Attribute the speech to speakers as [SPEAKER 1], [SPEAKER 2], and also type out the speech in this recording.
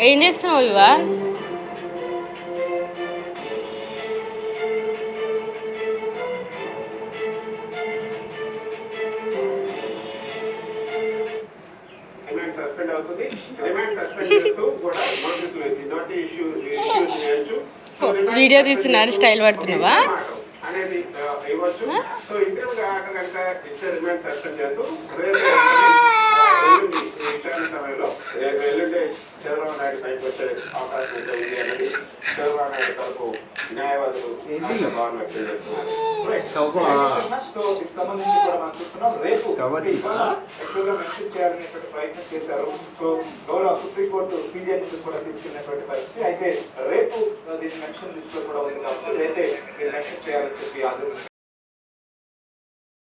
[SPEAKER 1] ఏం చేస్తున్నావు ఇవా? వీడియో తీస్తున్నారు, స్టైల్ పడుతున్నావా?
[SPEAKER 2] అనేది ఇవ్వచ్చు. సో ఇంటర్వ్యూ కాక కనుక ఇచ్చే రిమైండ్ సస్పెండ్ చేస్తూ విచారణ సమయంలో ఎల్లుండి చంద్రబాబు నాయుడు పైకి వచ్చే అవకాశం అయితే ఉంది అన్నది చంద్రబాబు నాయుడు తరపు న్యాయవాదులు భావన వ్యక్తం చేస్తున్నారు. సో దీనికి సంబంధించి కూడా మనం చూస్తున్నాం. రేపు ఎక్కువగా మెన్షన్ చేయాలనేటువంటి ప్రయత్నం చేశారు. సో గౌరవ సుప్రీంకోర్టు సిబిఐ కూడా తీసుకున్నటువంటి పరిస్థితి. అయితే రేపు దీన్ని మెన్షన్ లిస్ట్ లో కూడా ఉంది కాబట్టి అయితే మీరు మెన్షన్ చేయాలని చెప్పి ఆంధ్రప్రదేశ్